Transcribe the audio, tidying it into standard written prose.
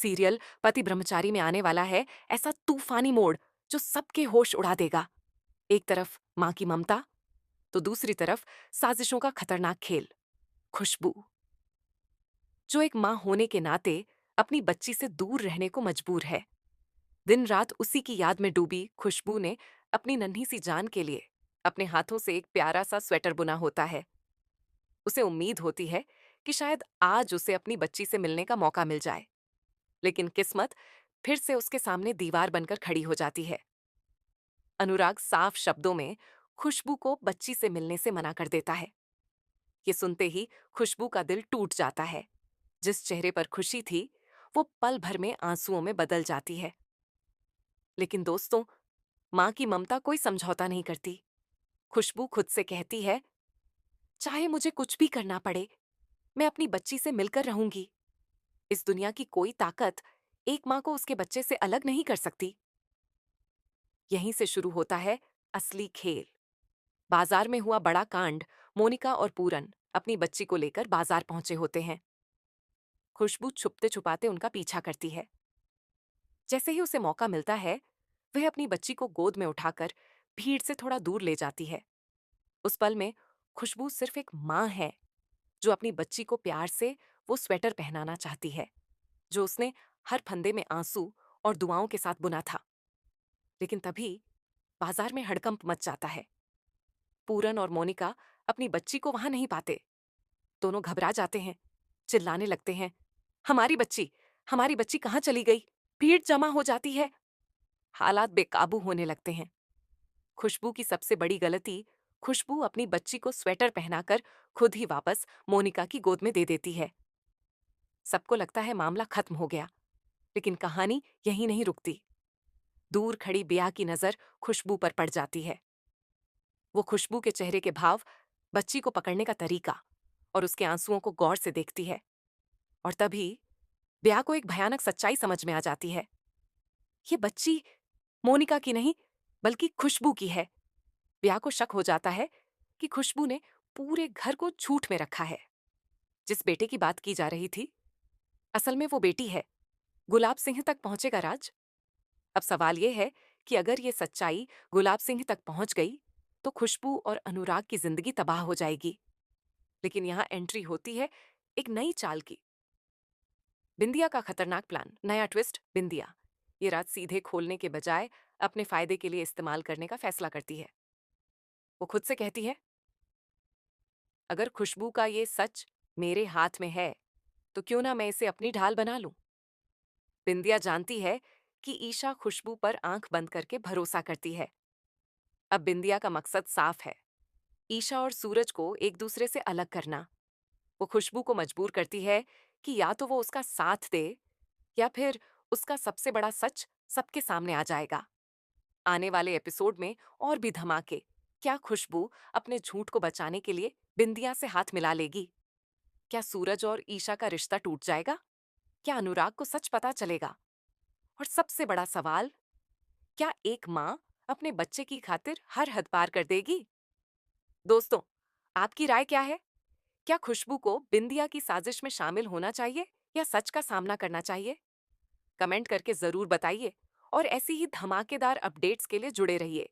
Serial पति ब्रह्मचारी में आने वाला है ऐसा तूफानी मोड़ जो सबके होश उड़ा देगा। एक तरफ मां की ममता, तो दूसरी तरफ साजिशों का खतरनाक खेल। खुशबू, जो एक मां होने के नाते अपनी बच्ची से दूर रहने को मजबूर है। दिन रात उसी की याद में डूबी खुशबू ने अपनी नन्ही सी जान के लिए अपने हाथों से एक प्यारा सा स्वेटर बुना होता है। उसे उम्मीद होती है कि शायद आज उसे अपनी बच्ची से मिलने का मौका मिल जाए, लेकिन किस्मत फिर से उसके सामने दीवार बनकर खड़ी हो जाती है। अनुराग साफ शब्दों में खुशबू को बच्ची से मिलने से मना कर देता है। ये सुनते ही खुशबू का दिल टूट जाता है। जिस चेहरे पर खुशी थी, वो पल भर में आंसुओं में बदल जाती है। लेकिन दोस्तों, मां की ममता कोई समझौता नहीं करती। खुशबू खुद से कहती है, चाहे मुझे कुछ भी करना पड़े, मैं अपनी बच्ची से मिलकर रहूंगी। इस दुनिया की कोई ताकत एक मां को उसके बच्चे से अलग नहीं कर सकती। यहीं से शुरू होता है असली खेल। बाजार में हुआ बड़ा कांड। मोनिका और पूरन अपनी बच्ची को लेकर बाजार पहुंचे होते हैं। खुशबू छुपते छुपाते उनका पीछा करती है। जैसे ही उसे मौका मिलता है, वह अपनी बच्ची को गोद में उठाकर भीड़ से थोड़ा दूर ले जाती है। उस पल में खुशबू सिर्फ एक मां है जो अपनी बच्ची को प्यार से वो स्वेटर पहनाना चाहती है जो उसने हर फंदे में आंसू और दुआओं के साथ बुना था। लेकिन तभी बाजार में हड़कंप मच जाता है। पूरन और मोनिका अपनी बच्ची को वहां नहीं पाते। दोनों घबरा जाते हैं, चिल्लाने लगते हैं, हमारी बच्ची, हमारी बच्ची कहाँ चली गई? भीड़ जमा हो जाती है। हालात बेकाबू होने लगते हैं। खुशबू की सबसे बड़ी गलती, खुशबू अपनी बच्ची को स्वेटर पहनाकर खुद ही वापस मोनिका की गोद में दे देती है। सबको लगता है मामला खत्म हो गया, लेकिन कहानी यहीं नहीं रुकती। दूर खड़ी बिया की नजर खुशबू पर पड़ जाती है। वो खुशबू के चेहरे के भाव, बच्ची को पकड़ने का तरीका और उसके आंसुओं को गौर से देखती है। और तभी ब्याह को एक भयानक सच्चाई समझ में आ जाती है। ये बच्ची मोनिका की नहीं, बल्कि खुशबू की है। ब्याह को शक हो जाता है कि खुशबू ने पूरे घर को झूठ में रखा है। जिस बेटे की बात की जा रही थी, असल में वो बेटी है। गुलाब सिंह तक पहुंचेगा राज। अब सवाल ये है कि अगर ये सच्चाई गुलाब सिंह तक पहुंच गई, तो खुशबू और अनुराग की जिंदगी तबाह हो जाएगी। लेकिन यहां एंट्री होती है एक नई चाल की। बिंदिया का खतरनाक प्लान, नया ट्विस्ट बिंदिया। ये रात सीधे खोलने के बजाय अपने फायदे के लिए इस्तेमाल करने का फैसला करती है। वो खुद से कहती है, अगर खुशबू का ये सच मेरे हाथ में है, तो क्यों ना मैं इसे अपनी ढाल बना लूं। बिंदिया जानती है कि ईशा खुशबू पर आंख बंद करके भरोसा करती है। अब बिंदिया का मकसद साफ है, ईशा और सूरज को एक दूसरे से अलग करना। वो खुशबू को मजबूर करती है कि या तो वो उसका साथ दे, या फिर उसका सबसे बड़ा सच सबके सामने आ जाएगा। आने वाले एपिसोड में और भी धमाके। क्या खुशबू अपने झूठ को बचाने के लिए बिंदिया से हाथ मिला लेगी? क्या सूरज और ईशा का रिश्ता टूट जाएगा? क्या अनुराग को सच पता चलेगा? और सबसे बड़ा सवाल, क्या एक मां अपने बच्चे की खातिर हर हद पार कर देगी? दोस्तों, आपकी राय क्या है? क्या खुशबू को बिंदिया की साजिश में शामिल होना चाहिए या सच का सामना करना चाहिए? कमेंट करके जरूर बताइए और ऐसी ही धमाकेदार अपडेट्स के लिए जुड़े रहिए।